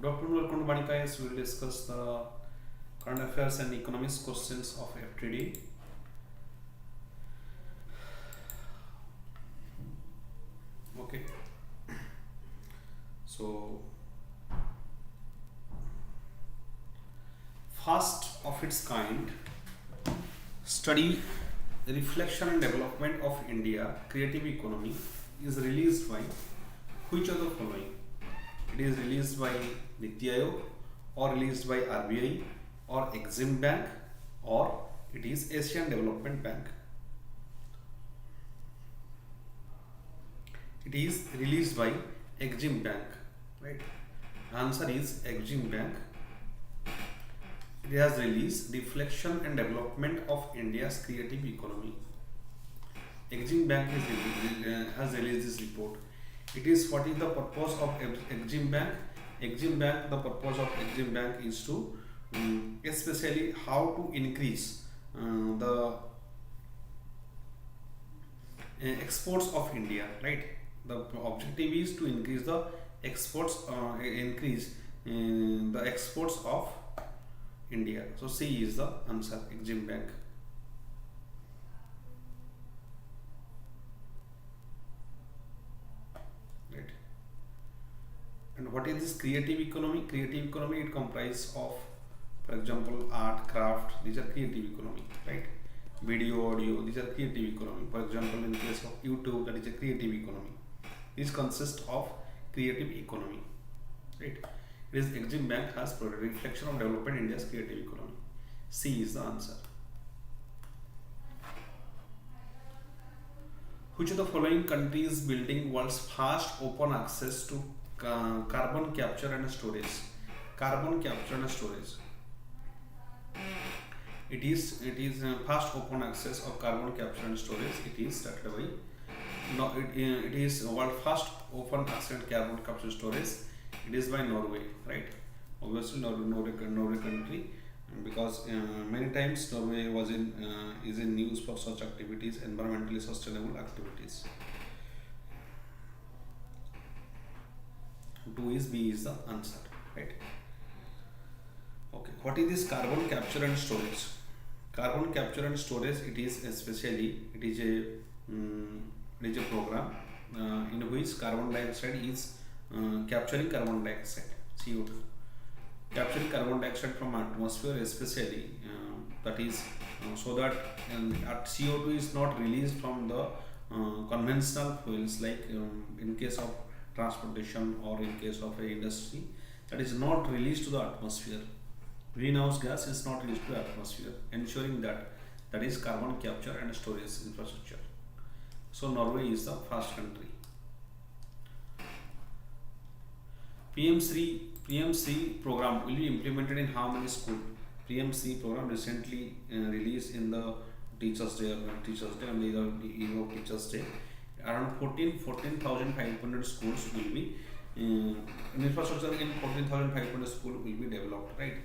Good afternoon, welcome to VANIKIAS. We will discuss the current affairs and economics questions of FTD. Okay, so first of its kind study reflection and development of India creative economy is released by which of the following? It is released by Niti Aayog or released by RBI or Exim Bank or it is Asian Development Bank. It is released by Exim Bank, right? Answer is Exim Bank. It has released reflection and development of India's creative economy. Exim Bank has released this report. It is what is the purpose of Exim Bank? Exim Bank, the purpose of Exim Bank is to especially how to increase the exports of India, right? The objective is to increase the exports, the exports of India. So C is the answer, Exim Bank. Right. And what is this creative economy? Creative economy, it comprises of, for example, art, craft, these are creative economy, right? Video, audio, these are creative economy. For example, in case of YouTube, that is a creative economy. These consist of creative economy, right? It is Exim Bank has provided reflection of development in India's creative economy. C is the answer. Which of the following countries building world's first open access to carbon capture and storage? Carbon capture and storage. It is first open access of carbon capture and storage. It is started by it is world first open access carbon capture storage. It is by Norway, right? Obviously, Norway country, because many times Norway was is in news for such activities, environmentally sustainable activities. 2 is B is the answer, right? Okay, what is this carbon capture and storage? Carbon capture and storage, it is a program in which carbon dioxide is capturing carbon dioxide, CO2, capturing carbon dioxide from atmosphere, especially that is so that CO2 is not released from the conventional fuels, like in case of transportation or in case of a industry, that is not released to the atmosphere. Greenhouse gas is not released to the atmosphere, ensuring that is carbon capture and storage infrastructure. So Norway is the first country. PMC program will be implemented in how many schools? PMC program recently released in the Teachers Day on the eve of Teachers Day. Around 14,500 schools will be infrastructure in 14,500 schools will be developed, right?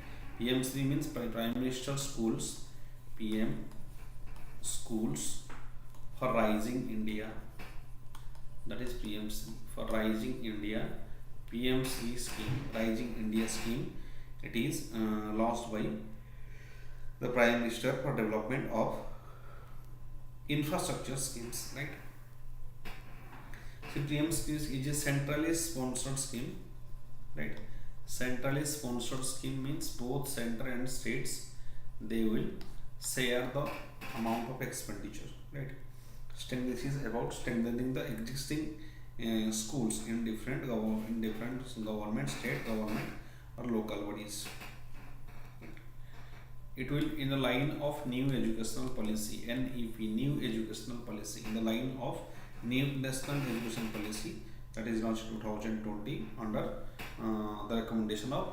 PMC means Prime Minister Schools. PM schools for Rising India. That is PMC for Rising India. PMC scheme, Rising India scheme. It is launched by the Prime Minister for development of infrastructure schemes, right? So PMC is a centrally sponsored scheme, right? Centrally sponsored scheme means both center and states, they will share the amount of expenditure, right? This is about strengthening the existing schools in different government, state government or local bodies. It will in the line of new educational policy, NEP, new educational policy, in the line of new national education policy that is launched 2020 under the recommendation of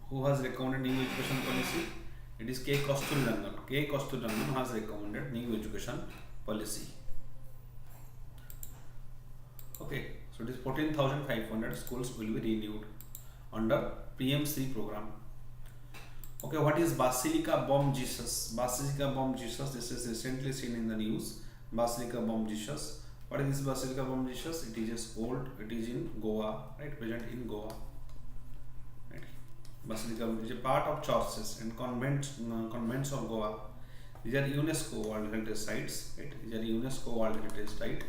who has recommended new education policy? It is K. Kasturirangan. K. Kasturirangan has recommended new education policy. Okay, so it is 14,500 schools will be renewed under PMC program. Okay, what is Basilica Bomb Jesus? Basilica Bomb Jesus, this is recently seen in the news. Basilica Bomb Jesus. What is this Basilica Bom Jesus? It is just old. It is in Goa, right? Present in Goa, right? Basilica is a part of churches and convents of Goa. These are UNESCO World Heritage Sites, right? These are UNESCO World Heritage Site.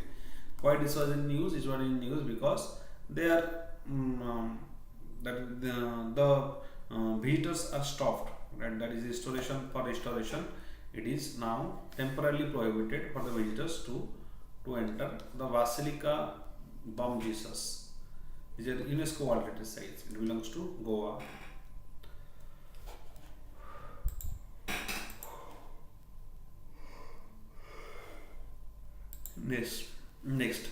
Why this was in news? It was in news because they are that the visitors are stopped. Right? That is restoration for restoration. It is now temporarily prohibited for the visitors to enter the Basilica Bom Jesus. These are UNESCO World Heritage Sites. It belongs to Goa. Next,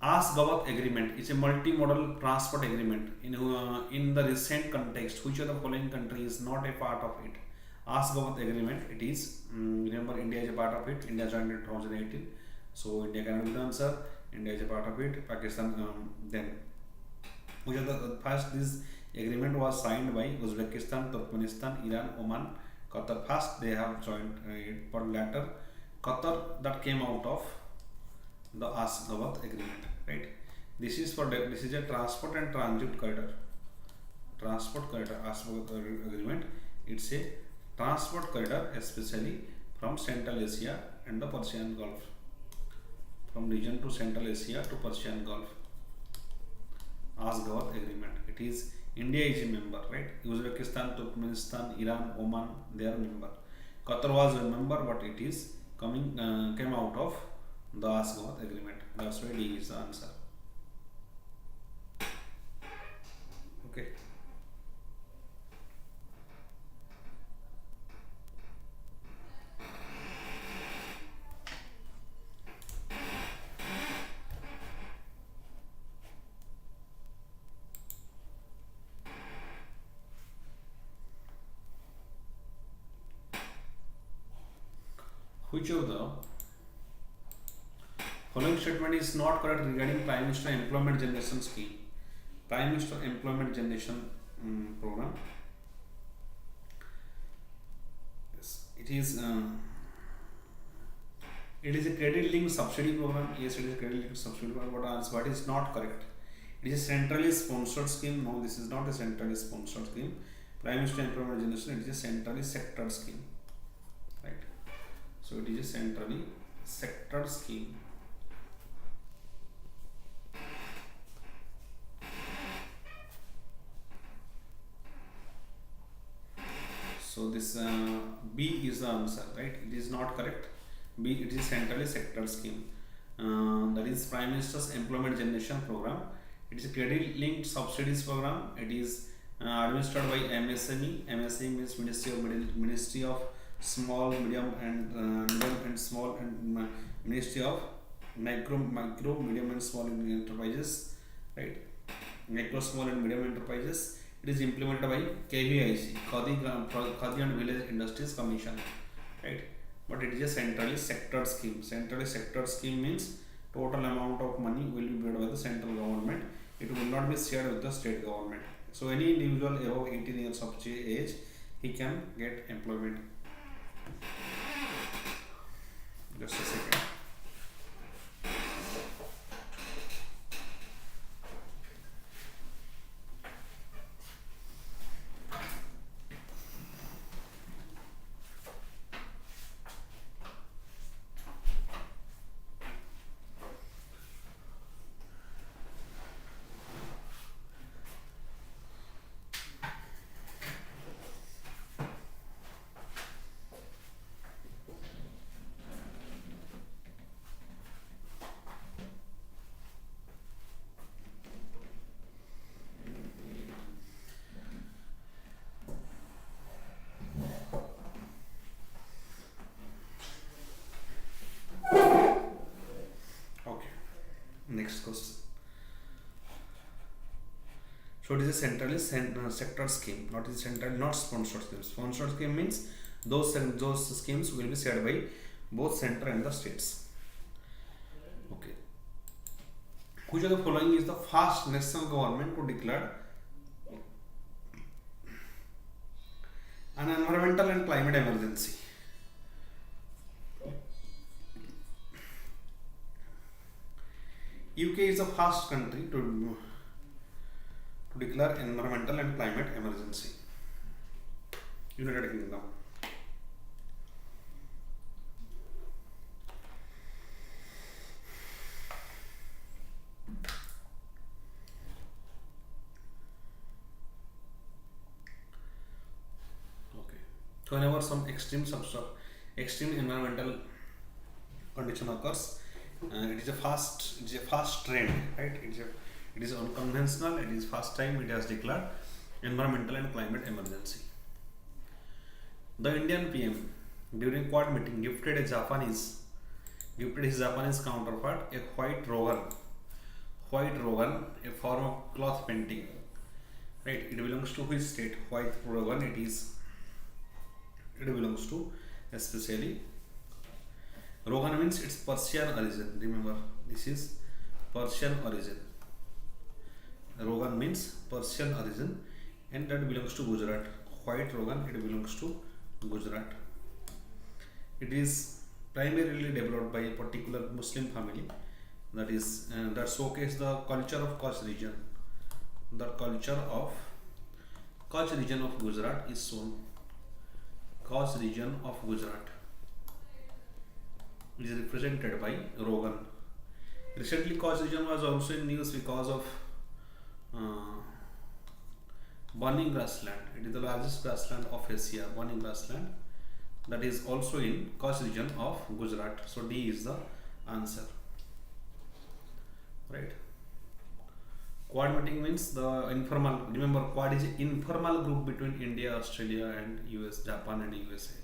Ask-Gawat Agreement is a multimodal transport agreement. In the recent context, which of the following country is not a part of it? Ask-Gawat Agreement, it is, remember India is a part of it. India joined in 2018. So India cannot be the answer. India is a part of it. Pakistan, then. Which of the first this agreement was signed by Uzbekistan, Turkmenistan, Iran, Oman, Qatar. First they have joined it, but later Qatar that came out of the Ask-Gawat agreement, right? This is a transport and transit corridor. Transport corridor, Ask-Gawat agreement. It's a transport corridor, especially from Central Asia and the Persian Gulf. From region to Central Asia to Persian Gulf. Ask-Gawat agreement. It is India is a member, right? Uzbekistan, Turkmenistan, Iran, Oman, they are member. Qatar was a member, but it is came out of the Ask-Gawat agreement. That's why D is the answer. Okay. Which of the following statement is not correct regarding Prime Minister Employment Generation Scheme? Prime Minister Employment Generation program. Yes, it is a credit linked subsidy program. Yes, it is a credit linked subsidy program. What is not correct? It is a centrally sponsored scheme. No, this is not a centrally sponsored scheme. Prime Minister Employment Generation, it is a centrally sectored scheme, right? So it is a centrally sectored scheme. So this B is the answer, right? It is not correct. B, it is centrally sectored scheme. That is Prime Minister's Employment Generation Program. It is a credit linked subsidies program. It is administered by MSME. MSME means Ministry of Small, Medium and Small and Ministry of Micro, Medium and Small Enterprises, right? Micro, Small and Medium Enterprises. It is implemented by KVIC, Khadi and Village Industries Commission, right? But it is a centrally sectored scheme. Centrally sectored scheme means total amount of money will be paid by the central government. It will not be shared with the state government. So any individual above 18 years of age, he can get employment. Just a second. Next question. So it is a centrally sector scheme, not is central, not sponsored scheme. Sponsored scheme means those schemes will be shared by both center and the states. Okay. Which of the following is the first national government to declare an environmental and climate emergency? UK is the first country to declare environmental and climate emergency. United Kingdom. Okay. So whenever some extreme environmental condition occurs, it is a fast trend, right? It is unconventional. It is first time it has declared environmental and climate emergency. The Indian PM during Quad meeting gifted his Japanese counterpart a white rogan, a form of cloth painting. Right? It belongs to which state? White rogan. It belongs to, especially, rogan means it's Persian origin. Remember, this is Persian origin. Rogan means Persian origin, and that belongs to Gujarat. White rogan, it belongs to Gujarat. It is primarily developed by a particular Muslim family, that showcase the culture of Kutch region. The culture of Kutch region of Gujarat is shown. Kutch region of Gujarat is represented by rogan. Recently, Kutch region was also in news because of burning grassland. It is the largest grassland of Asia, burning grassland, that is also in Kutch region of Gujarat. So D is the answer. Right. Quad meeting means the informal. Remember, Quad is an informal group between India, Australia, and US, Japan, and USA.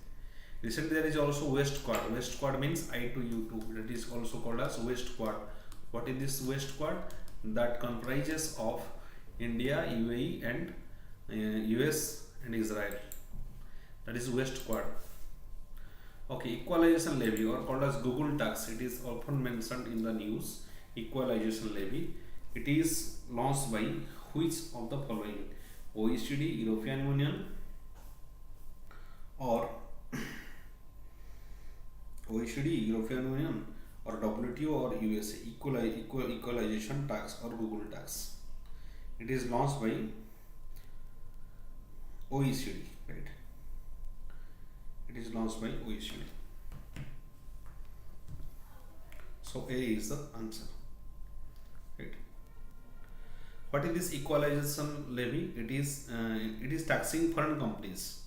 Recently, there is also West Quad. West Quad means I2U2. That is also called as West Quad. What is this West Quad? That comprises of India, UAE, and US and Israel. That is West Quad. Okay, equalization levy, or called as Google tax. It is often mentioned in the news. Equalization levy. It is launched by which of the following? OECD, European Union, or OECD, European Union, or WTO, or USA. Equalization tax or Google tax. It is launched by OECD, right? It is launched by OECD. So A is the answer, right? What is this equalization levy? It is taxing foreign companies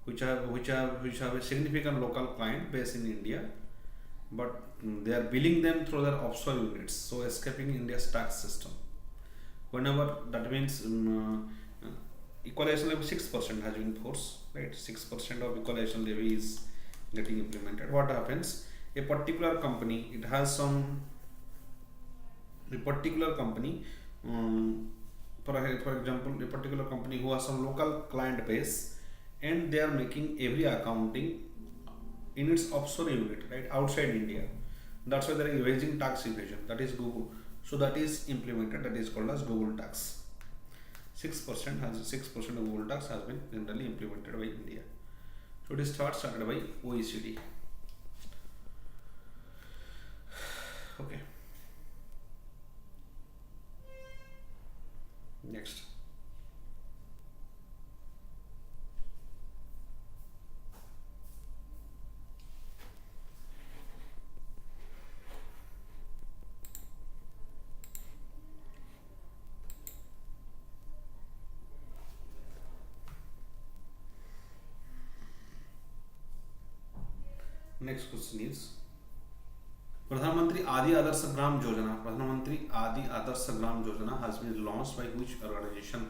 which have a significant local client base in India, but they are billing them through their offshore units, so escaping India's tax system. Whenever that means equalization levy 6% has been forced, right? 6% of equalization levy is getting implemented. What happens? A particular company, it has some. A particular company, for example, a particular company who has some local client base, and they are making every accounting in its offshore unit, right, outside India. That's why there is raising tax evasion. That is Google. So that is implemented. That is called as Google tax. 6% of Google tax has been generally implemented by India. So it is started by OECD. Okay. Next. Next question is Pradhan Adi Adarsh Gram Yojana. Pradhan Mantri Adi Adarsh Gram Yojana has been launched by which organization?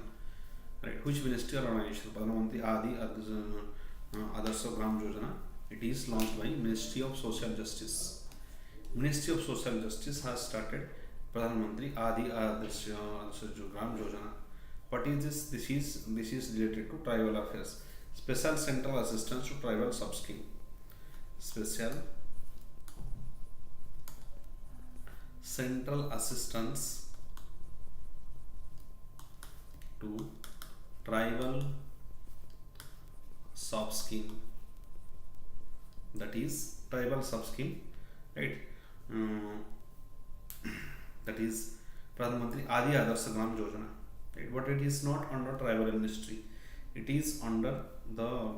Right, which ministry or organization? Pradhan Mantri Adi Adarsh Gram Yojana. It is launched by Ministry of Social Justice. Ministry of Social Justice has started Pradhan Mantri Adi Adarsh Gram Yojana. What is this? This is related to tribal affairs. Special central assistance to tribal sub-scheme. Special central assistance to tribal sub-scheme. That is tribal sub-scheme, right? that is Pradhan Mantri Adi Adarsh Gram Yojana, right? But it is not under tribal ministry, it is under the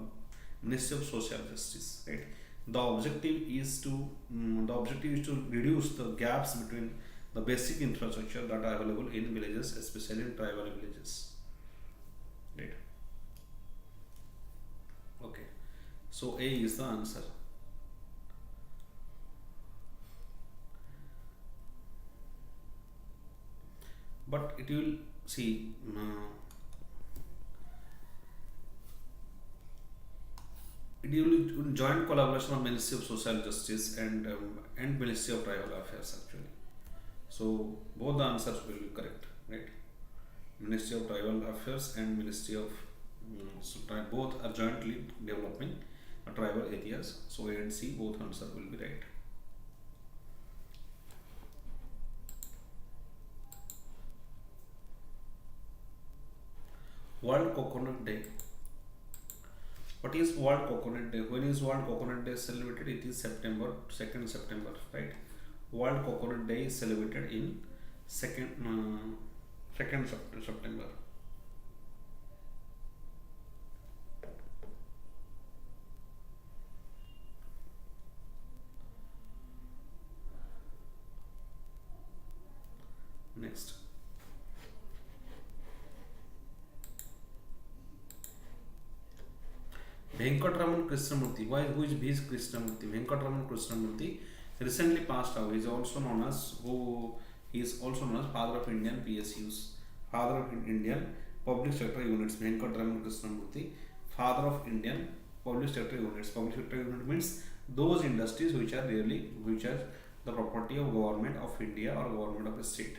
Ministry of Social Justice, right? The objective is to reduce the gaps between the basic infrastructure that are available in villages, especially in tribal villages, right? Okay, so A is the answer. But it will see it will joint collaboration of Ministry of Social Justice and Ministry of Tribal Affairs actually. So both the answers will be correct, right? Ministry of Tribal Affairs and Ministry of both are jointly developing tribal areas. So A and C both answers will be right. World Coconut Day. What is World Coconut Day? When is World Coconut Day celebrated? It is September 2nd September, right? World Coconut Day is celebrated in second September. Next. Venkatraman Krishnamurthy. Who is V. Krishnamurthy? Venkatraman Krishnamurthy recently passed away. He is also known as Father of Indian PSUs, Father of Indian Public Sector Units. Venkatraman Krishnamurthy, Father of Indian Public Sector Units. Public Sector Unit means those industries which are the property of government of India or government of a state.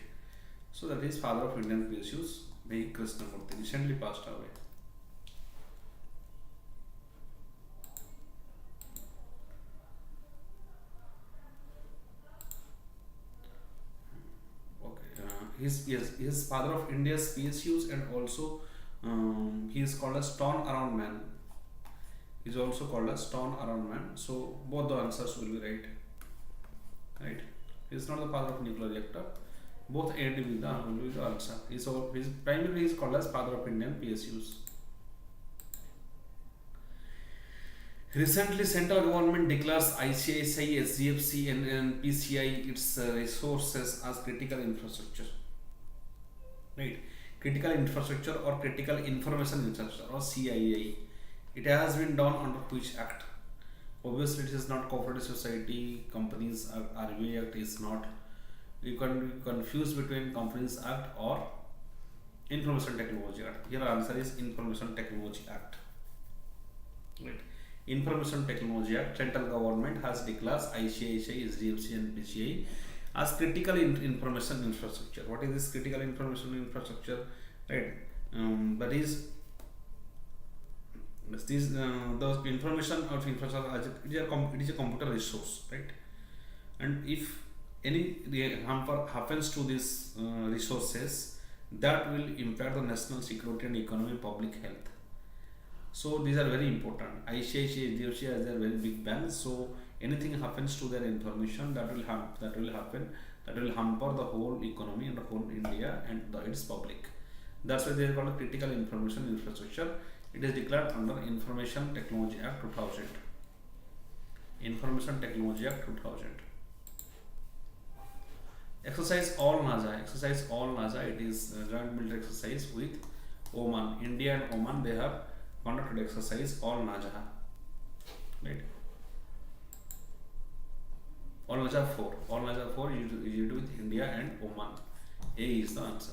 So that is Father of Indian PSUs, V. Krishnamurthy, recently passed away. He is father of India's PSUs, and also he is called as Turn Around Man. He is also called as Turn Around Man. So both the answers will be right. Right? He is not the father of nuclear reactor. Both A and B will be the answer. Primarily he is called as father of Indian PSUs. Recently, central government declares ICICI, SGFC and PCI its resources as critical infrastructure. Right? Critical infrastructure or critical information infrastructure or CII. It has been done under which act? Obviously, it is not Cooperative Society Companies RBI Act is not. You can be confused between Companies Act or Information Technology Act. Here answer is Information Technology Act. Right. Information Technology Act, central government has declared ICICI, SDFC and PCI as critical information infrastructure. What is this critical information infrastructure? Right, that is the information of infrastructure. It is a computer resource, right? And if any harm happens to these resources, that will impact the national security and economy, public health. So these are very important. ICICI, SDFC as they are very big banks. So anything happens to their information, that will hamper the whole economy and the whole India and its public. That's why they are called critical information infrastructure. It is declared under Information Technology Act 2000. Information Technology Act 2000. Exercise All Naja. Exercise All Naja. It is a joint military exercise with Oman. India and Oman, they have conducted exercise All Naja. Right? All Naja 4. All Naja 4 is with India and Oman. A is the answer.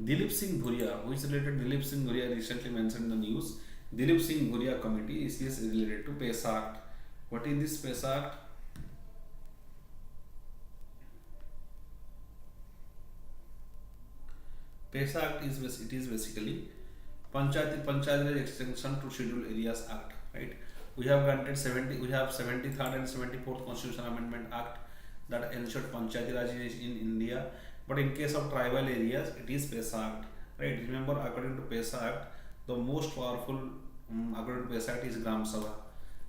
Dilip Singh Bhuria, who is related to Dilip Singh Bhuria, recently mentioned in the news. Dilip Singh Bhuria committee is related to PESA Act. What is this PESA Act? PESA Act is basically Panchayat Raj Extension to Scheduled Areas Act. Right? We have granted 73rd and 74th Constitutional Amendment Act that ensured Panchayat Raj in India. But in case of tribal areas, it is PESA Act. Right? Remember, according to PESA Act, the most powerful according to PESA Act is Gram Sabha.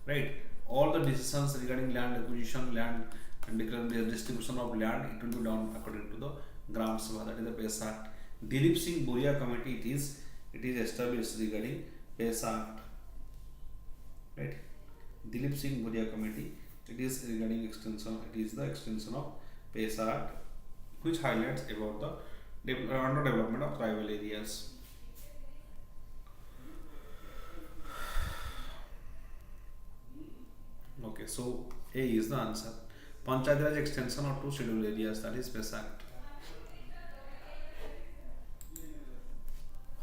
Right? all the decisions regarding land acquisition, land and the distribution of land, it will be done according to the Gram Sabha, that is the PACE Act. Dilip Singh Bhuria Committee, it is established regarding PACE Act, right? Dilip Singh Bhuria Committee, it is regarding extension, it is the extension of PACE Act, which highlights about the underdevelopment of tribal areas. Okay, so A is the answer. Panchayat Raj extension of 2 scheduled areas, that is PACE Act.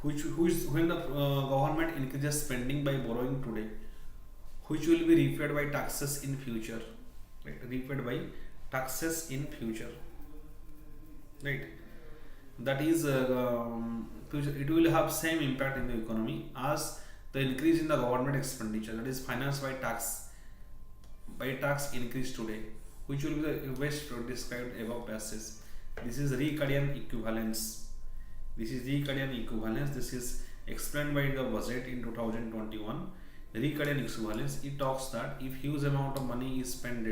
When the government increases spending by borrowing today, which will be repaid by taxes in future, right? Repaid by taxes in future, right? That is future, it will have same impact in the economy as the increase in the government expenditure, that is financed by tax increase today, which will be the best described above passage. This is Ricardian equivalence. This is explained by the budget in 2021. Ricardian equivalence, it talks that if huge amount of money is spent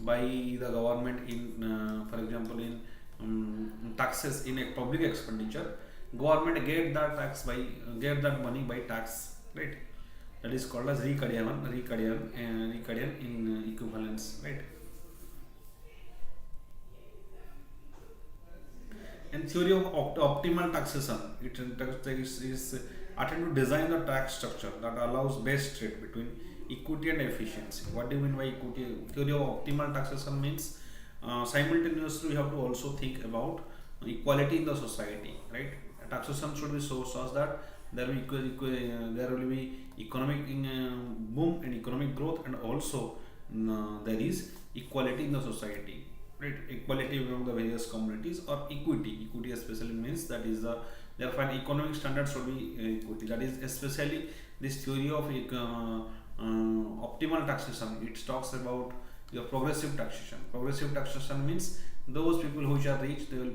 by the government in for example in taxes, in a public expenditure, government get that money by tax, right? That is called as Ricardian in equivalence, right? And theory of optimal taxation, it is attempted to design the tax structure that allows best trade between equity and efficiency. What do you mean by equity? Theory of optimal taxation means simultaneously we have to also think about equality in the society, right? Taxation should be so such that there will be economic boom and economic growth, and also there is equality in the society, right? Equality among the various communities, or equity especially means that is the therefore economic standards should be equity. That is especially this theory of optimal taxation. It talks about your progressive taxation. Progressive taxation means those people who are rich, they will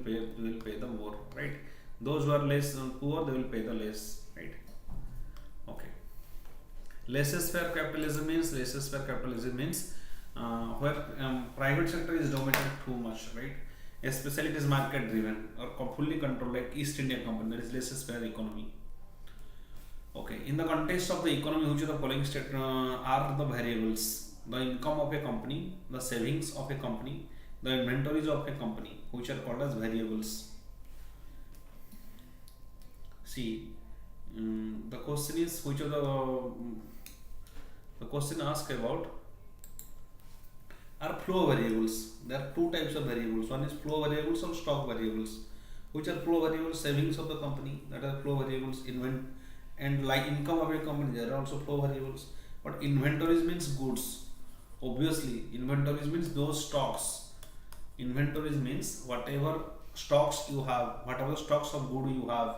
pay the more, right? Those who are less poor, they will pay the less, right? Okay. Laissez-faire capitalism means where private sector is dominated too much, right? Especially it is market driven or fully controlled, like East India Company, that is laissez-faire economy. Okay, in the context of the economy, which of the following are the variables? The income of a company, the savings of a company, the inventories of a company, which are called as variables. See, the question is which of the question asked about are flow variables. There are two types of variables. One is flow variables or stock variables. Which are flow variables? Savings of the company, that are flow variables. And like income of a company, there are also flow variables. But inventories means goods. Obviously, inventories means those stocks. Inventories means whatever stocks you have, whatever stocks of good you have,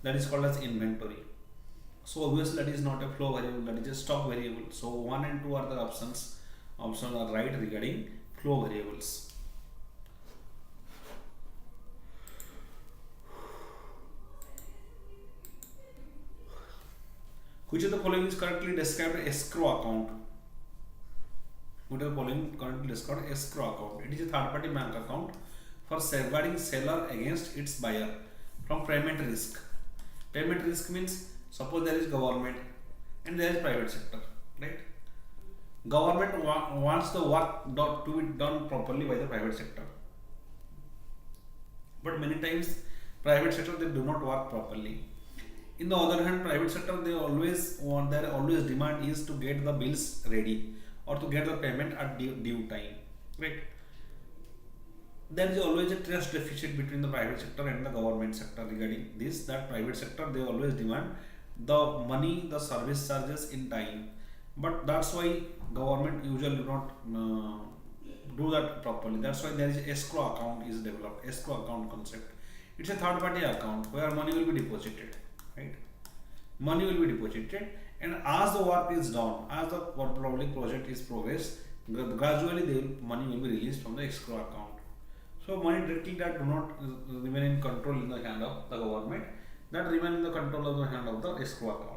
that is called as inventory. So obviously that is not a flow variable, that is a stock variable. So 1 and 2 are the options. Options are right regarding flow variables. Which of the following is correctly described as escrow account? Which of the following currently described as escrow account? It is a third party bank account for safeguarding seller against its buyer from payment risk. Payment risk means suppose there is government and there is private sector, right? Government wants the work to be done properly by the private sector, but many times private sector they do not work properly. In the other hand, private sector they always want, their always demand is to get the bills ready or to get the payment at due time, right? There is always a trust deficit between the private sector and the government sector regarding this, that private sector they always demand the money, the service charges in time, but that's why government usually do not do that properly. That's why there is escrow account is developed. Escrow account concept, it's a third party account where money will be deposited, right? Money will be deposited, and as the work is done, as the public project is progressed, gradually money will be released from the escrow account. So money directly that do not remain in control in the hand of the government, that remain in the control of the hand of the escrow account.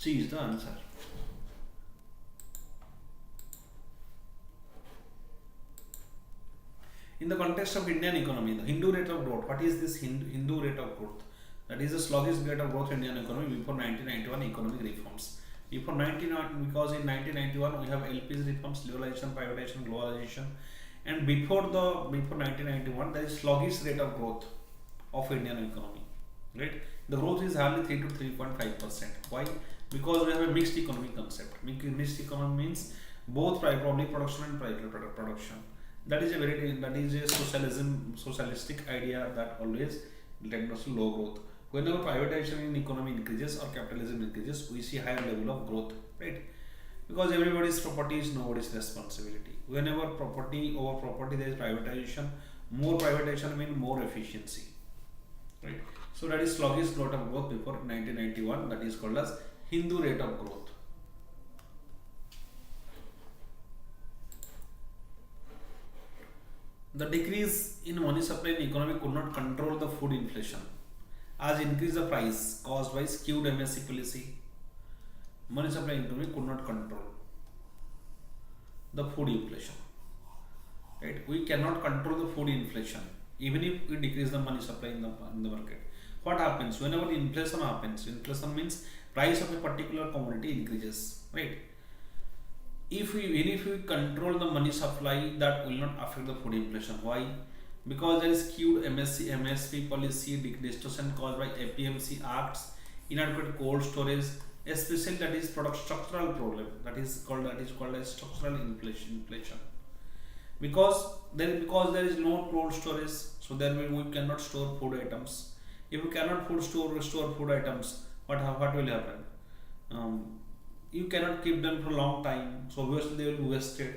C is the answer. In the context of Indian economy, the Hindu rate of growth. What is this Hindu rate of growth? That is the sluggish rate of growth in Indian economy before 1991 economic reforms. Before 1991, because in 1991 we have LP's reforms, liberalization, privatization, globalization, and before 1991 there is sluggish rate of growth of Indian economy. Right? The growth is hardly 3 to 3.5%. Why? Because we have a mixed economy concept. Mixed economy means both public production and private production. That is a socialistic idea that always leads to low growth. Whenever privatization in economy increases or capitalism increases, we see higher level of growth, right? Because everybody's property is nobody's responsibility. Whenever over property there is privatization, more privatization means more efficiency, right? So that is sluggish rate of growth before 1991. That is called as Hindu rate of growth. The decrease in money supply in economy could not control the food inflation, as increase the price caused by skewed MSC policy. Money supply in economy could not control the food inflation. Right? We cannot control the food inflation even if we decrease the money supply in the market. What happens whenever inflation happens? Inflation means price of a particular commodity increases. Right? Even if we control the money supply, that will not affect the food inflation. Why? Because there is skewed MSP policy, distortion caused by APMC acts, inadequate cold storage, especially that is product structural problem. That is called as structural inflation. Because there is no cold storage, so we cannot store food items. If we cannot store food items, what will happen? You cannot keep them for a long time, so obviously they will be wasted,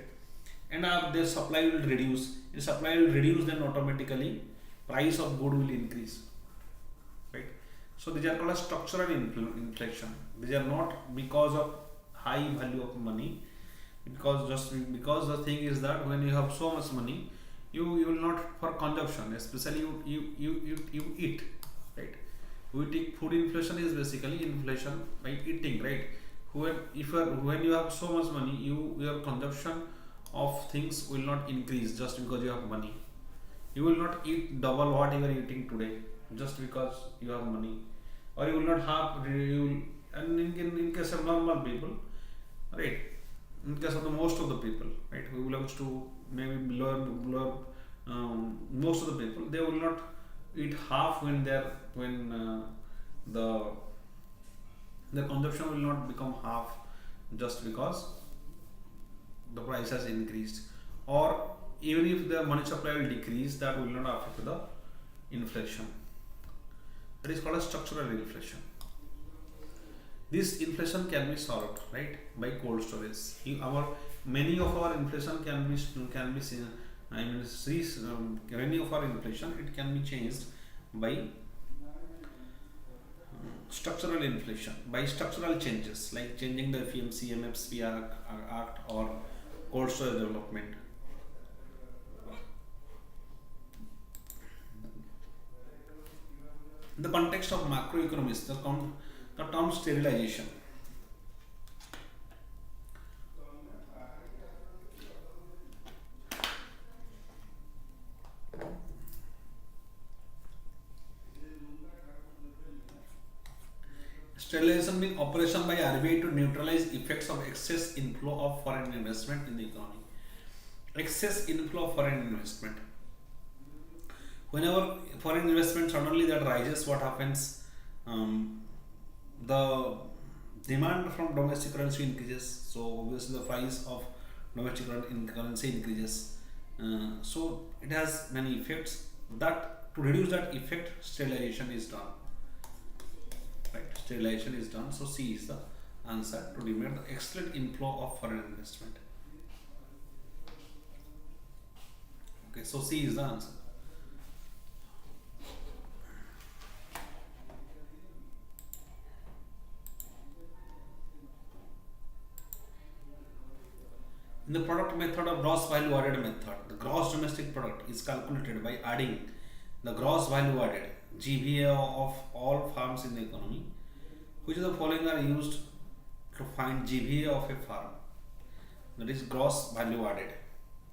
and their supply will reduce. If supply will reduce, then automatically price of good will increase, right? So these are called as structural inflation. These are not because of high value of money, because the thing is that when you have so much money, you will not for consumption, especially you eat, right? Food inflation is basically inflation by eating, right? When you have so much money, your consumption of things will not increase just because you have money. You will not eat double what you are eating today just because you have money, or you will not have. And in case of normal people, right? In case of the most of the people, right, who belongs to maybe below most of the people, they will not eat half when the consumption will not become half just because the price has increased, or even if the money supply will decrease, that will not affect the inflation. That is called a structural inflation. This inflation can be solved, right, by cold storage. Many of our inflation can be seen. Many of our inflation it can be changed by structural inflation, by structural changes like changing the FMC, MFP Act or cold storage development. In the context of macroeconomics, the term sterilization. Sterilization means operation by RBI to neutralize effects of excess inflow of foreign investment in the economy. Excess inflow of foreign investment. Whenever foreign investment suddenly that rises, what happens? The demand from domestic currency increases, so obviously the price of domestic currency increases. So it has many effects. That to reduce that effect, sterilization is done. Right, sterilization is done. So C is the answer to limit the excellent inflow of foreign investment. Okay, so C is the answer. In the product method of gross value added method, the gross domestic product is calculated by adding the gross value added GVA of all firms in the economy. Which of the following are used to find GVA of a firm, that is gross value added,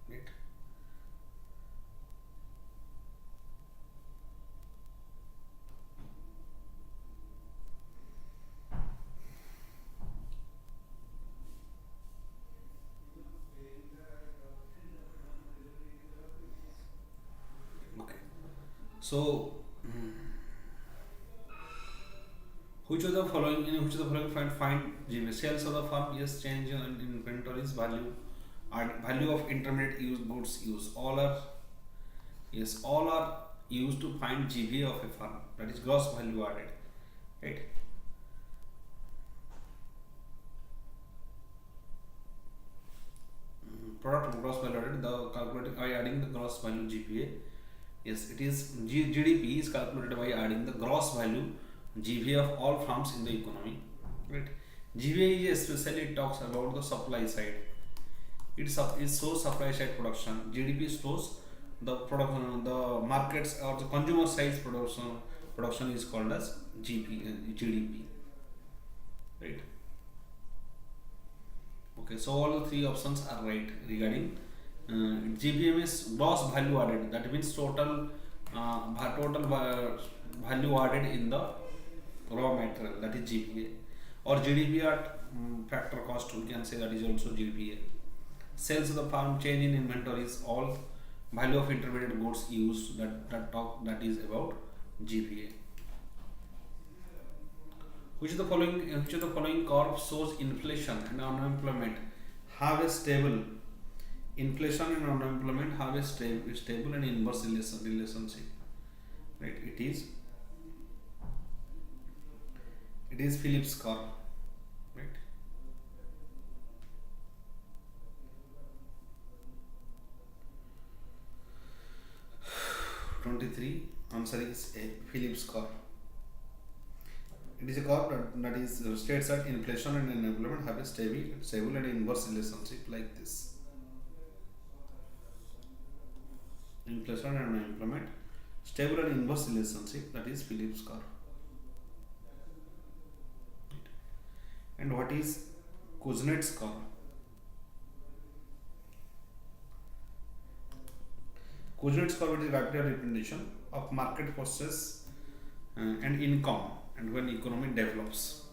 right? Okay, so which of the following find GVA? Sales of the firm, yes. Change in inventories value, value of intermediate use goods use, all are, yes, all are used to find GVA of a firm, that is gross value added, right? Product gross value added, the calculated by adding the gross value GVA. Yes, it is GDP is calculated by adding the gross value GVA of all firms in the economy, right? GVA is especially, it talks about the supply side. It shows supply side production. GDP shows the production, the markets or the consumer size production. Production is called as GDP, right? Okay, so all the three options are right regarding GVM is gross value added. That means total value added in the raw material, that is GPA, or GDP at factor cost, we can say, that is also GPA. Sales of the firm, change in inventories, all value of intermediate goods used, that is about GPA. Which of the following curve shows inflation and unemployment have a stable, inflation and unemployment have a stable and inverse relationship, right? It is Phillips curve, right? #23 answer is a Phillips curve. It is a curve that is states that inflation and unemployment have a stable and inverse relationship like this. Inflation and unemployment, stable and inverse relationship, that is Phillips curve. And what is Kuznets curve? Kuznets curve is a graphical representation of market forces and income, and when economy develops.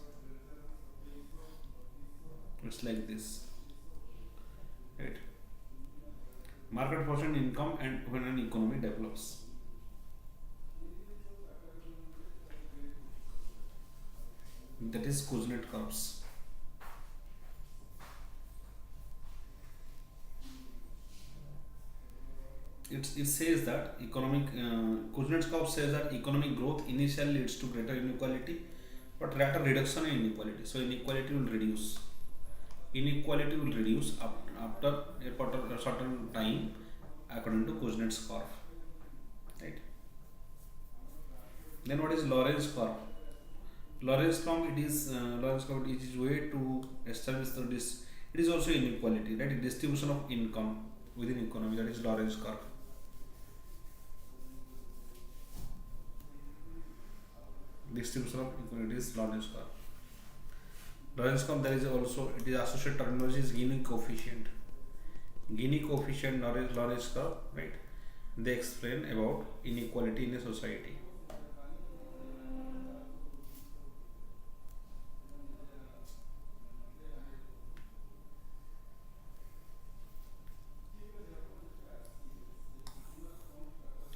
It's like this, right? Market force and income, and when an economy develops. That is Kuznets curves. It says that Kuznets curve says that economic growth initially leads to greater inequality, but later reduction in inequality. So inequality will reduce. Inequality will reduce after a certain time, according to Kuznets curve, right? Then what is Lorentz curve? Lorentz curve, it is way to establish this. It is also inequality, right? Distribution of income within economy, that is Lorentz curve. Distribution of equality is Lorentz curve. Lorentz curve, there is also, it is associated terminology is Gini coefficient. Gini coefficient, Lorentz curve, right? They explain about inequality in a society.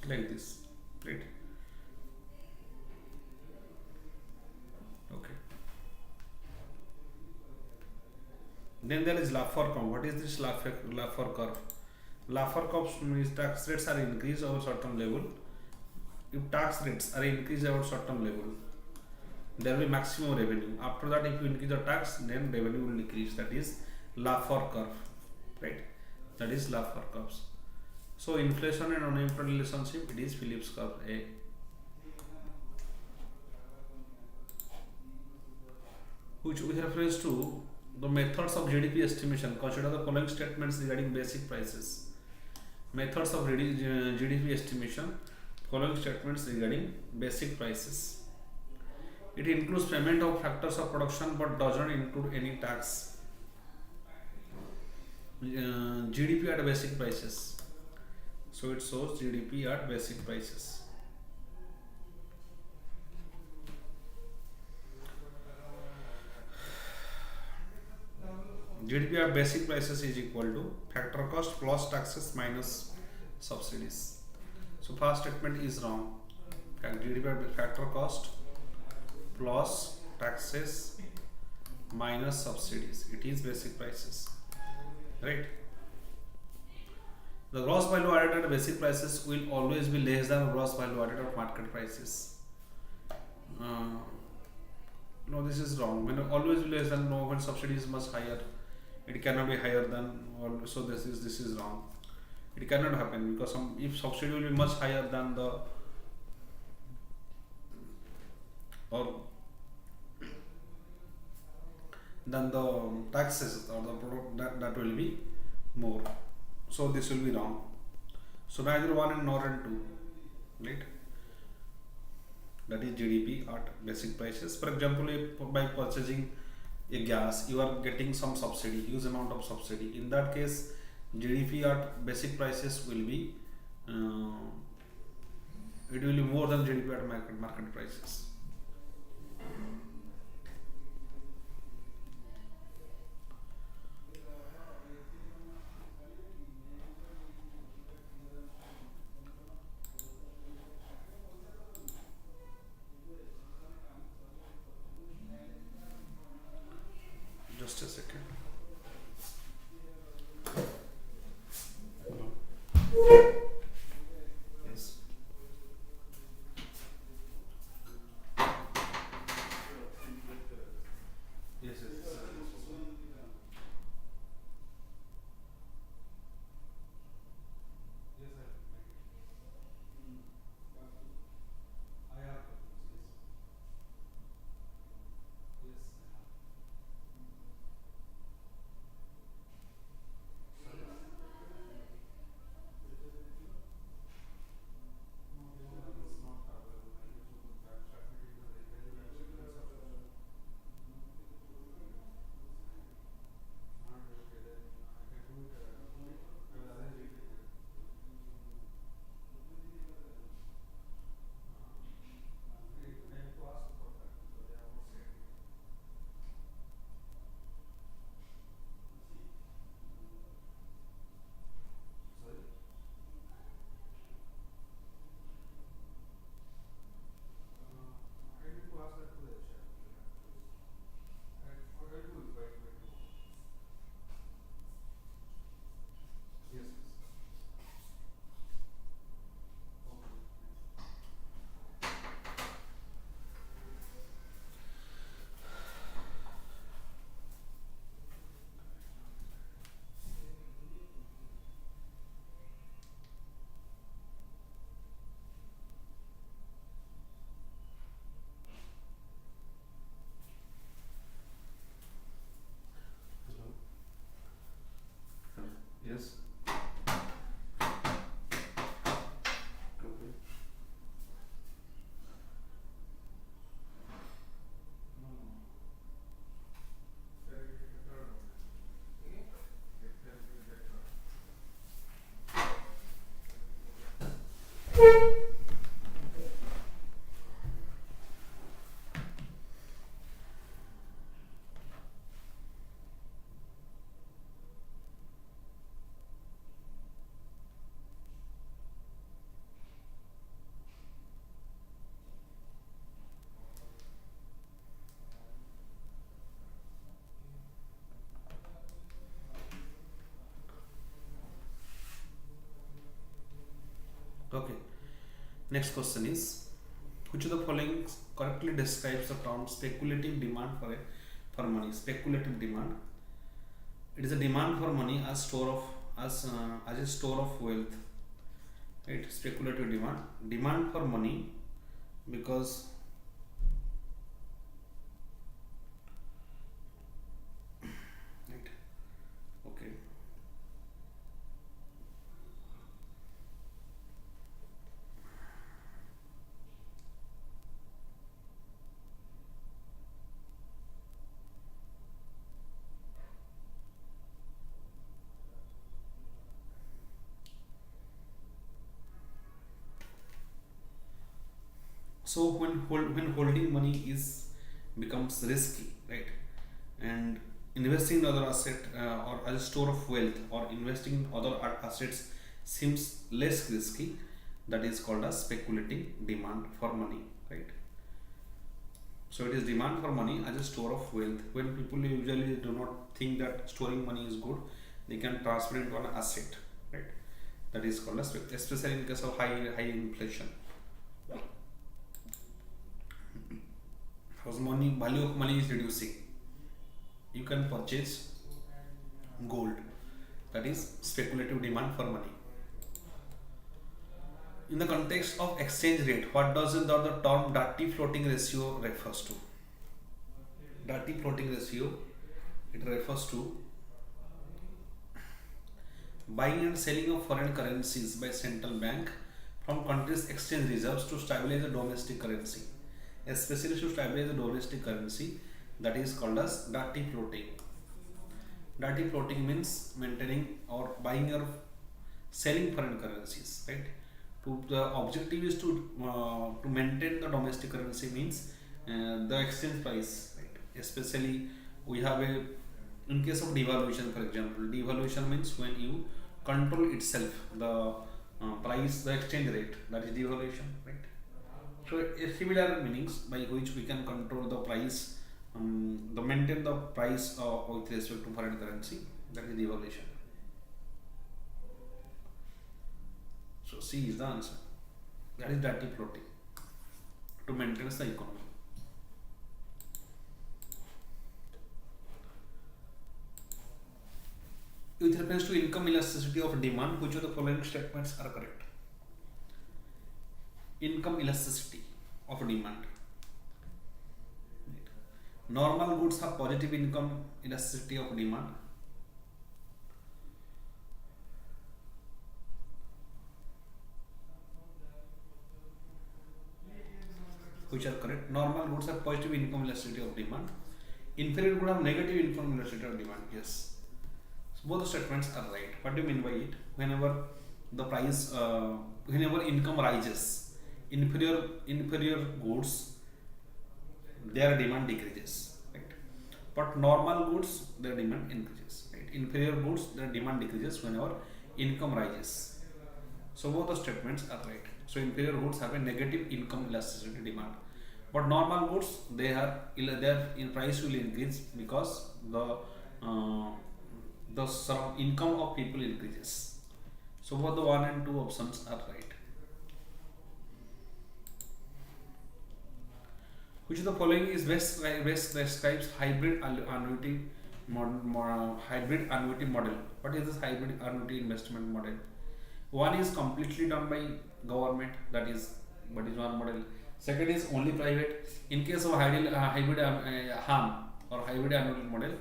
Like this, right? Okay. Then there is Laffer curve. What is this Laffer curve? Laffer curve means tax rates are increased over certain level. If tax rates are increased over certain level, there will be maximum revenue. After that, if you increase the tax, then revenue will decrease. That is Laffer curve, right? That is Laffer curves. So inflation and unemployment relationship, it is Phillips curve A. Which with reference to the methods of GDP estimation, consider the following statements regarding basic prices. Methods of GDP estimation, following statements regarding basic prices. It includes payment of factors of production but does not include any tax. GDP at basic prices. So it shows GDP at basic prices. GDP at basic prices is equal to factor cost plus taxes minus subsidies. So first statement is wrong. GDP at factor cost plus taxes minus subsidies. It is basic prices, right? The gross value added at basic prices will always be less than gross value added at market prices. No, this is wrong. When always less than, no, when subsidy is much higher, it cannot be higher than. So this is wrong. It cannot happen because if subsidy will be much higher than the or than the taxes or the product, that will be more. So this will be wrong. So neither 1 and nor and 2, right? That is GDP at basic prices. For example, if by purchasing a gas, you are getting some subsidy, huge amount of subsidy. In that case, GDP at basic prices will be it will be more than GDP at market prices. Just a second. Yes. Yes, yes. I have. Yes. Yes. Okay. Next question is, which of the following correctly describes the term speculative demand for money? Speculative demand. It is a demand for money as a store of wealth. Right? Speculative demand. Demand for money because right. Okay. So when holding money is becomes risky, right, and investing in other asset or as a store of wealth or investing in other assets seems less risky, that is called as speculative demand for money, right. So it is demand for money as a store of wealth. When people usually do not think that storing money is good, they can transfer it to an asset, right. That is called as, especially in case of high inflation. Because money, value of money is reducing, you can purchase gold. That is speculative demand for money. In the context of exchange rate, what does the term dirty floating ratio refers to? Dirty floating ratio, it refers to buying and selling of foreign currencies by central bank from countries' exchange reserves to stabilize the domestic currency, especially to stabilize the domestic currency. That is called as dirty floating. Dirty floating means maintaining or buying or selling foreign currencies, right. The objective is to maintain the domestic currency, means the exchange price, right. Especially we have a, in case of devaluation, for example, devaluation means when you control itself the price, the exchange rate, that is devaluation, right. So a similar meanings by which we can control the price, the maintain the price with respect to foreign currency, that is devaluation. So C is the answer. That is dirty floating, to maintain the economy. With reference to income elasticity of demand, which of the following statements are correct? Income elasticity of demand. Normal goods have positive income elasticity of demand. Which are correct? Normal goods have positive income elasticity of demand. Inferior goods have negative income elasticity of demand. Yes. So both the statements are right. What do you mean by it? Whenever the price, whenever income rises, inferior goods, their demand decreases, right? But normal goods, their demand increases, right? Inferior goods, their demand decreases whenever income rises. So both the statements are right. So inferior goods have a negative income elasticity demand, but normal goods, their in price will increase because the income of people increases. So both the 1 and 2 options are right. Which of the following is best describes hybrid annuity model? What is this hybrid annuity investment model? One is completely done by government, that is what is one model. Second is only private. In case of hybrid HAM or hybrid annuity model,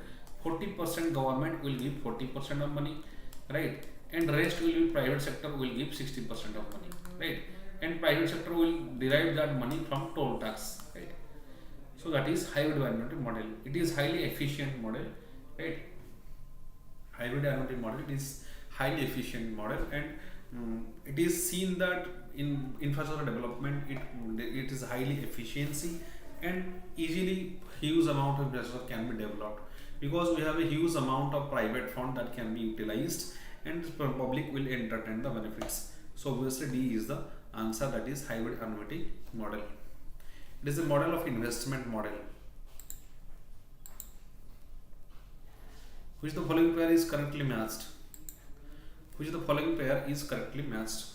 40% government will give 40% of money, right? And rest will be private sector will give 60% of money, right? And private sector will derive that money from toll tax, right? So that is hybrid annuity model. It is highly efficient model, right? Hybrid annuity model is highly efficient model, and it is seen that in infrastructure development it is highly efficiency, and easily huge amount of infrastructure can be developed because we have a huge amount of private fund that can be utilized, and the public will entertain the benefits. So obviously D is the answer, that is hybrid annuity model. It is a model of investment model. Which the following pair is correctly matched? Which of the following pair is correctly matched?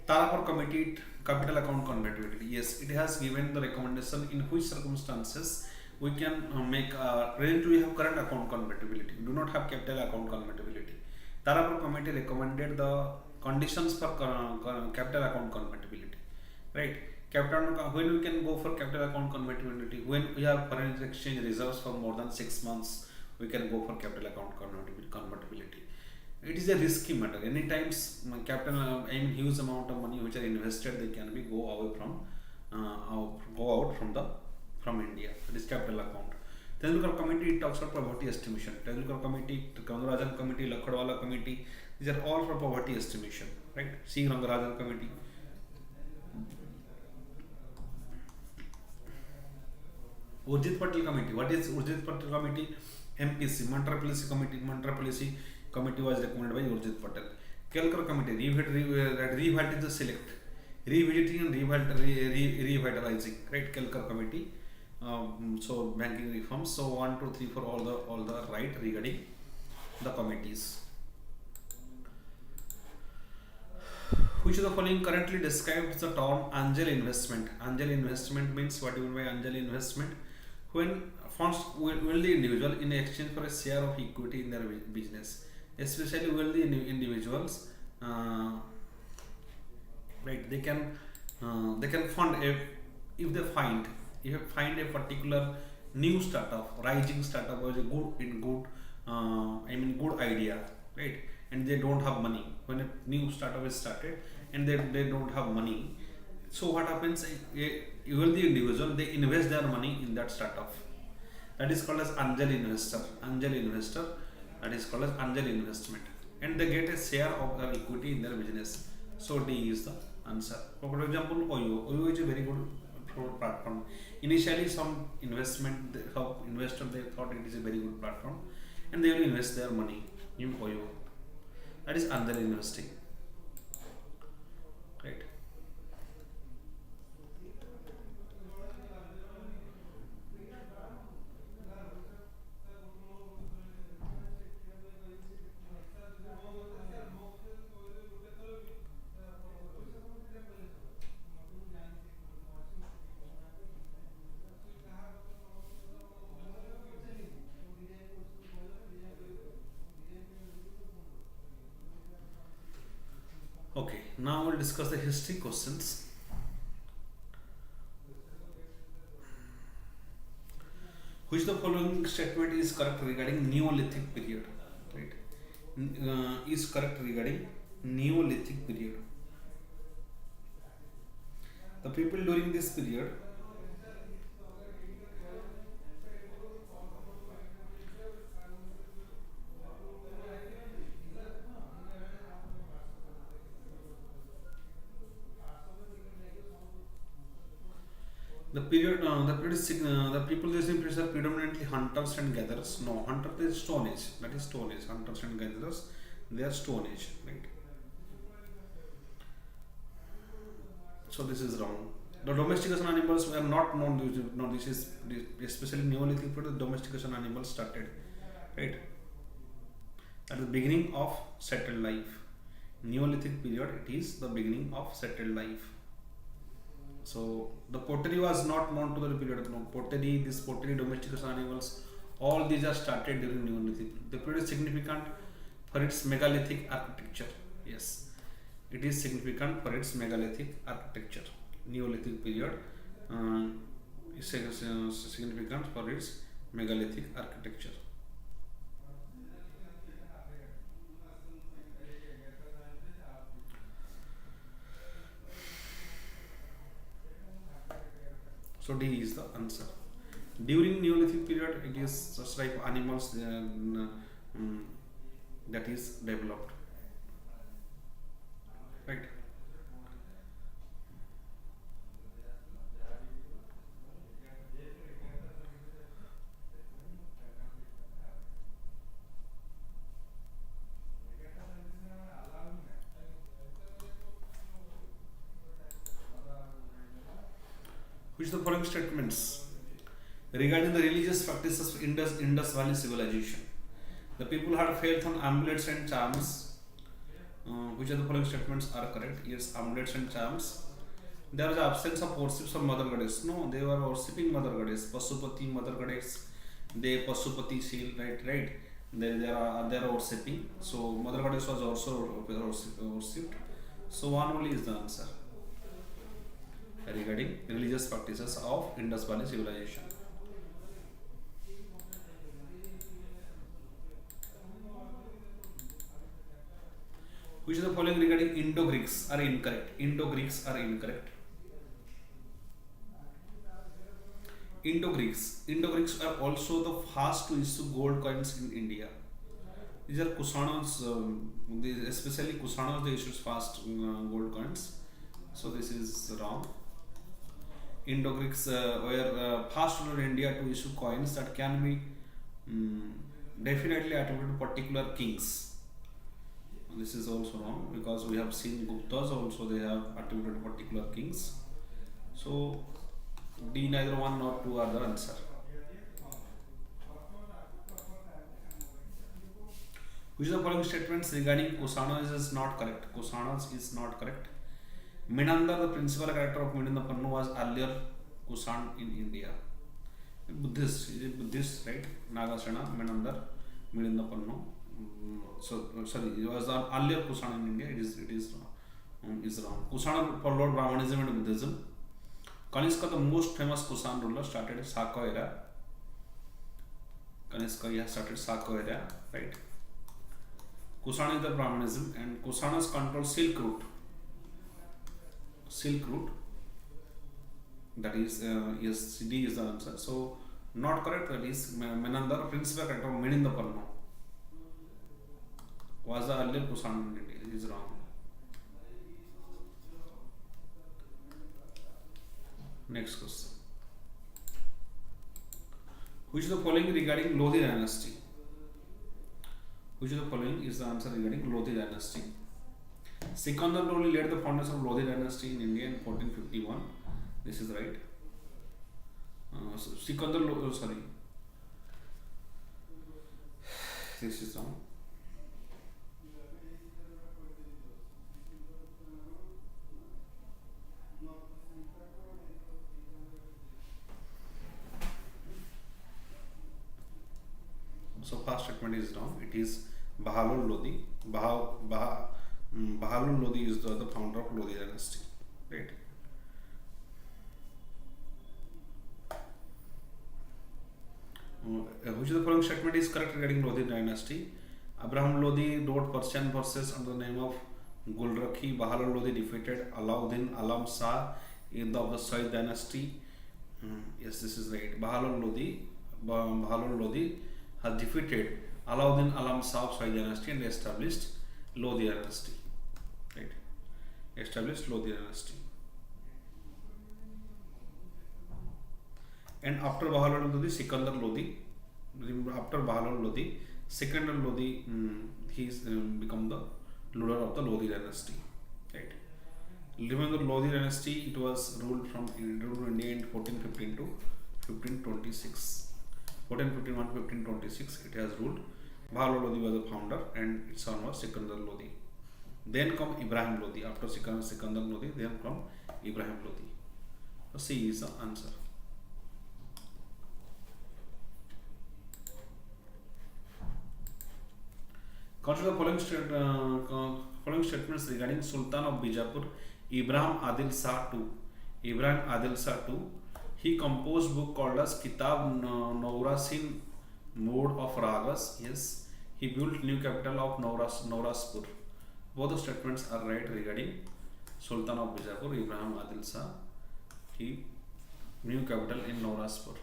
Tarapur Committee capital account convertibility. Yes, it has given the recommendation in which circumstances we can make when we have current account convertibility, do not have capital account convertibility. Tarapur Committee recommended the conditions for capital account convertibility, right? When we can go for capital account convertibility, when we have foreign exchange reserves for more than 6 months, we can go for capital account convertibility. It is a risky matter. Any times capital, huge amount of money which are invested, they can be go away from go out from India. It is capital account. Tendulkar Committee talks about poverty estimation. Tendulkar Committee, Rangarajan Committee, Lakhadwala Committee, these are all for poverty estimation, right? C. Rangarajan Committee. Urjit Patel Committee. What is Urjit Patel Committee? MPC, Montreux Policy Committee. Montreux Policy Committee was recommended by Urjit Patel. Kelkar Committee, revitalize the select, revisiting and revitalizing, right? Kelkar Committee. So banking reforms. So 1, 2, 3 for all the right regarding the committees. Which of the following currently describes the term angel investment? Angel investment means, what do you mean by angel investment? When funds wealthy individual in exchange for a share of equity in their business, especially wealthy individuals, right? They can fund if they find a particular new startup, rising startup, or a good idea, right? And they don't have money when a new startup is started, and they don't have money. So what happens? A wealthy individual, they invest their money in that startup. That is called as angel investor. Angel investor. That is called as angel investment, and they get a share of their equity in their business. So D is the answer. For example, OYO is a very good platform. Initially, some investor they thought it is a very good platform, and they will invest their money in OYO. That is angel investing, right? Okay, now we'll discuss the history questions. Which the following statement is correct regarding Neolithic period? Right? Is correct regarding Neolithic period. The people during this period, the people during this period are predominantly hunters and gatherers. No, hunters is Stone Age. That is Stone Age. Hunters and gatherers, they are Stone Age, right? So this is wrong. The domestication animals were not known. No, this is especially Neolithic period. The domestication animals started, right? At the beginning of settled life. Neolithic period, it is the beginning of settled life. So the pottery was not known to the period. No, pottery, domestication animals, all these are started during Neolithic. The period is significant for its megalithic architecture. Yes, it is significant for its megalithic architecture. Neolithic period is significant for its megalithic architecture. So D is the answer. During Neolithic period, it is just like animals that is developed, right? Which the following statements regarding the religious practices of Indus Valley civilization? The people had faith on amulets and charms. Which of the following statements are correct? Yes, amulets and charms. There was absence of worship of mother goddess. No, they were worshipping mother goddess. Pasupati, mother goddess. They Pasupati seal, right. They are worshipping. So mother goddess was also worshipped. So one only is the answer regarding religious practices of Indus Valley civilization. Which of the following regarding Indo-Greeks are incorrect? Indo-Greeks are incorrect. Indo-Greeks are also the first to issue gold coins in India. These are Kusanas, especially Kusanas, they issue fast gold coins. So this is wrong. Indo-Greeks were first ruler in India to issue coins that can be mm, definitely attributed to particular kings. This is also wrong because we have seen Guptas also they have attributed to particular kings. So D, neither one nor two are the answer. Which of the following statements regarding Kusanas is not correct? Kusanas is not correct. Minandar, the principal character of Midindapannu, was earlier Kusan in India. Buddhist, is it Buddhist, right? Nagasena, Minandar, Midindapannu. So sorry, it was the earlier Kusan in India. It is wrong. Kusana followed Brahmanism and Buddhism. Kanishka, the most famous Kusan ruler, started Saka era. Kanishka started Saka era, right? Kusana is the Brahmanism, and Kusanas control Silk Route. Silk Route. That is yes, D is the answer. So not correct. That is Menandar, principal character of Midindapannu, was the earlier Kusan in India. It is wrong. Next question. Which of the following regarding Lodi dynasty? Which of the following is the answer regarding Lodi dynasty? Sikandar Lodi laid the foundation of Lodi dynasty in India in 1451. This is right. Sikandar Lodi, sorry. This is wrong. So first statement is wrong. It is Bahalul Lodi. Bahalul Lodi is the founder of Lodi dynasty, right? Which of the following statement is correct regarding Lodi dynasty? Abraham Lodi wrote Persian verses under the name of Gulrakhi. Bahalul Lodi defeated Alauddin Alam Shah in the Abbasid dynasty. Yes, this is right. Bahalul Lodi has defeated Alauddin Alam Shah of Shah dynasty and established Lodi dynasty. Right? Established Lodi dynasty. And after Bahalul Lodi, Sikandar Lodi. After Bahalul Lodi, Sikandar Lodi, he's become the ruler of the Lodi dynasty. Right? Remember, Lodi dynasty, it was ruled India in 1415 to 1526. 1451 to 1526 it has ruled. Bahalul Lodi was the founder and its son was Sikandar Lodi. Then come Ibrahim Lodi. After Sikandar Lodi, then come Ibrahim Lodi. So C is the answer. Consider the following statements regarding Sultan of Bijapur, Ibrahim Adil Shah II. Ibrahim Adil Shah II. He composed book called as Kitab Naurasin Mode of Ragas. Yes, he built new capital of Nauraspur. Both the statements are right regarding Sultan of Bijapur, Ibrahim Adil Shah. He new capital in Nauraspur.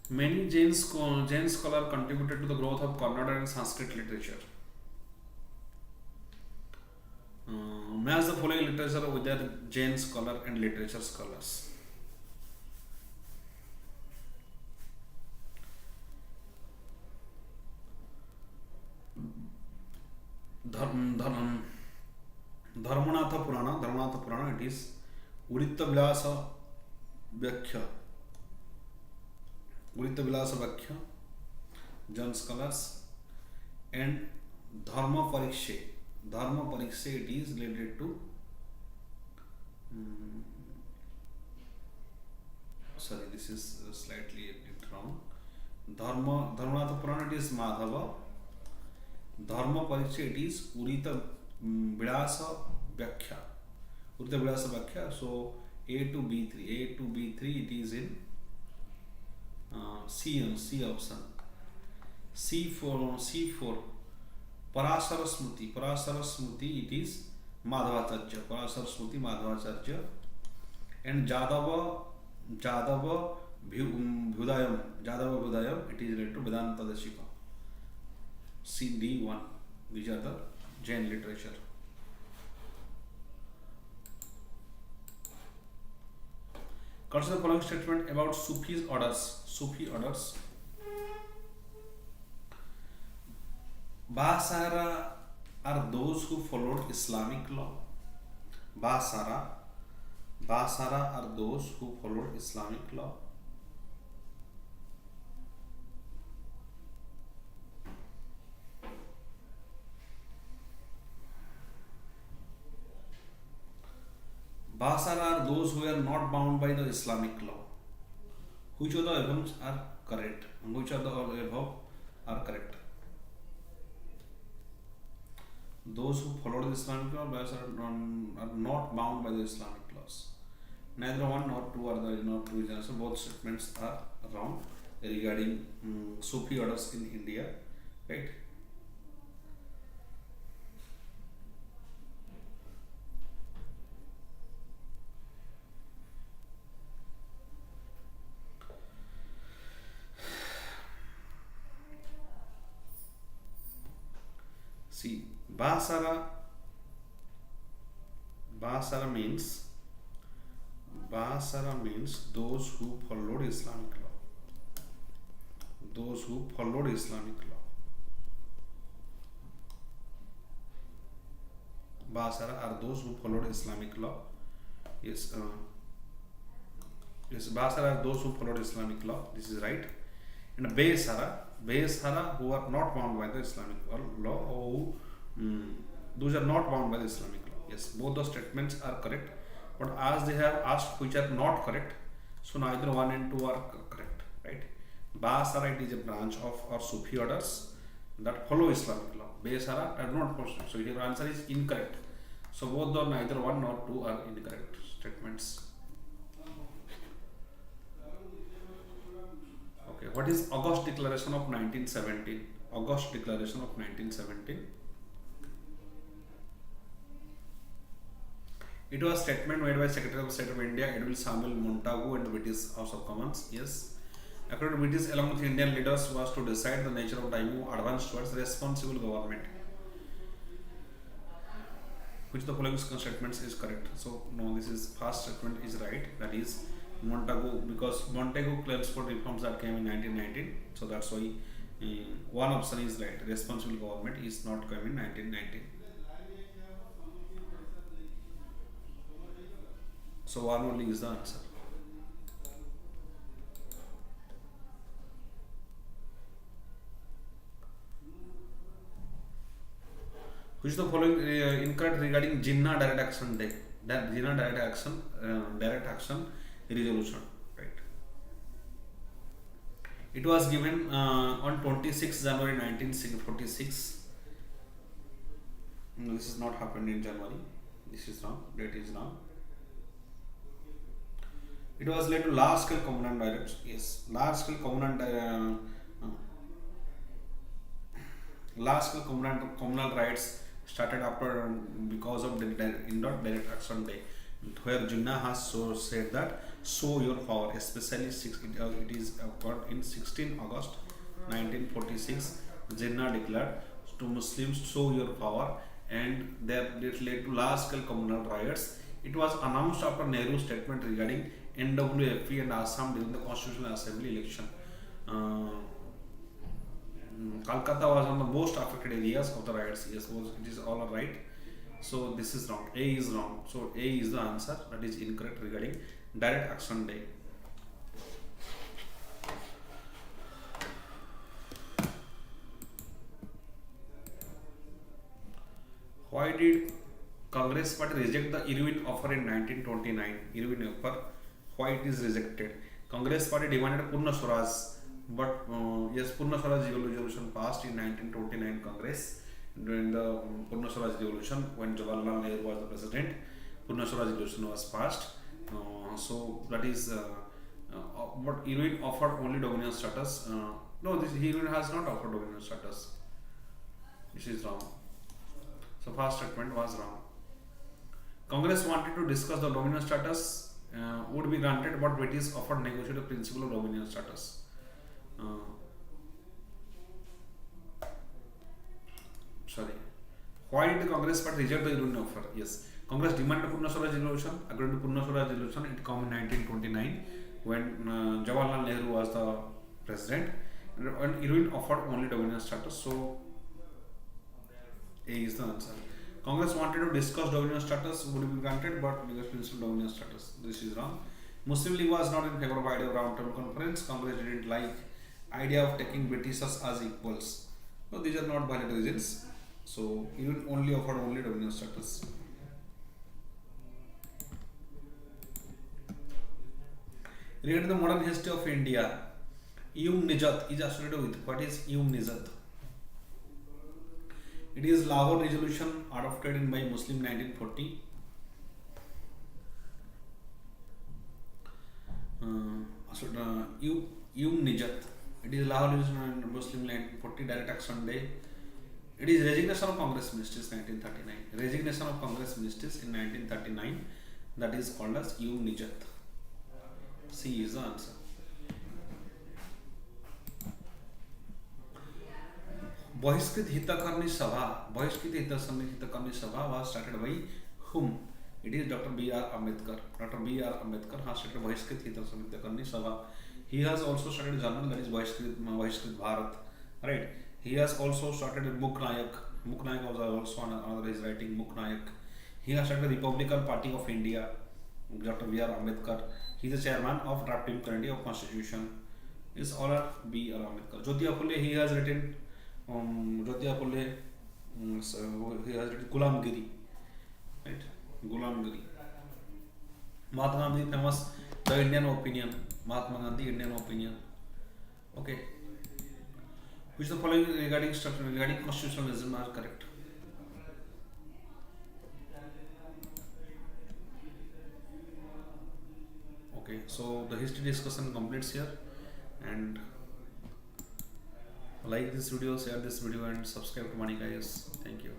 Many Jain scholars contributed to the growth of Kannada and Sanskrit literature. Match the following literature with their Jain scholar and literature scholars. Dharmanatha Purana, it is Udita Vilasa Vyakhya. Jain scholars. And Dharma Pariksha, it is related to sorry, this is slightly a bit wrong. Dharmanatha Purana, it is Madhava. Dharma Pariksha, it is Udita Vilasa Vyakhya. So A to B3, it is in C option. C4 Parasara Smriti, it is Madhavacharya. Parasara Smriti Madhavacharya. And Jadava Bhudayam, it is related to Vedanta Dashika. CD1. These are the Jain literature. Consider the following statement about Sufi orders. Sufi orders. Bahasara are those who followed Islamic law. Bahasara are those who followed Islamic law. Bahasara are those who are not bound by the Islamic law. Which of the above are correct? Which of the above are correct? Those who follow the Islamic law are not bound by the Islamic laws. Neither one nor two are the not two is answer. Both statements are wrong regarding Sufi orders in India, right? See, Bahasara means those who followed Islamic law. Those who followed Islamic law. Bahasara are those who followed Islamic law. Yes, Bahasara are those who followed Islamic law. This is right. And Behsara who are not bound by the Islamic law, or those are not bound by the Islamic law. Yes, both the statements are correct, but as they have asked which are not correct, so neither 1 and 2 are correct, right? Bahasara, it is a branch of or Sufi orders that follow Islamic law. Behsara are not follow. So your answer is incorrect. So both the neither 1 nor 2 are incorrect statements. Okay, what is August Declaration of 1917? August Declaration of 1917. It was a statement made by Secretary of State of India, Edwin Samuel Montagu, and the British House of Commons. Yes. According to British, along with Indian leaders, was to decide the nature of time advanced towards responsible government. Which the following statements is correct? So no, this is first statement is right. That is Montagu, because Montagu claims for reforms that came in 1919. So that's why one option is right. Responsible government is not came in 1919. So one only is the answer. Which the following incorrect regarding Jinnah Direct Action Day? That Jinnah Direct Action Resolution, right? It was given on 26 January 1946. No, this is not happened in January. This is wrong. Date is wrong. It was led to large scale covenant direct. Yes, large scale communal rights started after because of the Direct Action Day, where Jinnah has said that show your power, especially it is occurred in 16 August 1946. Jinnah declared to Muslims show your power, and that led to large scale communal riots. It was announced after Nehru's statement regarding NWFP and Assam during the Constitutional Assembly election. Calcutta was one of the most affected areas of the riots. Yes, it is all right. So this is wrong. A is wrong. So A is the answer. That is incorrect regarding Direct Action Day. Why did Congress Party reject the Irwin offer in 1929? Irwin offer, why it is rejected? Congress Party demanded Purna Swaraj, but yes, Purna Swaraj resolution passed in 1929 Congress during the Purna Swaraj revolution when Jawaharlal Nehru was the president. Purna Swaraj resolution was passed. So that is, but Irwin offered only dominion status. No, this Irwin has not offered dominion status. This is wrong. So first statement was wrong. Congress wanted to discuss the dominion status would be granted, but British offered negotiate the principle of dominion status. Why did the Congress party reject the union offer? Yes, Congress demanded Purna Swaraj resolution. According to Purna Swaraj resolution, it came in 1929 when Jawaharlal Nehru was the president, and union offered only dominion status. So A is the answer. Congress wanted to discuss dominion status would be granted, but negotiation dominion status. This is wrong. Muslim League was not in favor of idea of round table conference. Congress didn't like idea of taking Britishers as equals. So these are not valid reasons. So even only offered only dominion status. Regarding the modern history of India, Nijat is associated with what is Nijat? It is Lahore Resolution adopted in by Muslim 1940. Nijat. It is Lahore Resolution Muslim 1940 Direct Action Day. It is resignation of Congress ministers 1939. Resignation of Congress ministers in 1939. That is called as Nijat. C is the answer. बहिष्कृत हितकर्णी सभा was started by whom? It is Dr. B.R. Ambedkar. Dr. B.R. Ambedkar has started बहिष्कृत हितकर्णी सभा. He has also started a journal that is बहिष्कृत Bharat. Right? He has also started a Mukh Nayak. Mukh Nayak was also another is writing Mukh Nayak. He has started the Republican Party of India. Dr. B.R. Ambedkar. He is the chairman of drafting committee of Constitution. Is all are B.R. Ambedkar. Jyotiba Phule, he has written Jyotiba Phule, he has written Gulamgiri. Right? Gulamgiri. Mahatma Gandhi, famous the Indian opinion. Mahatma Gandhi, Indian opinion. Okay. Which the following regarding structure, regarding constitutionalism are correct? Okay, so the history discussion completes here, and like this video, share this video, and subscribe to VANIKIAS. Thank you.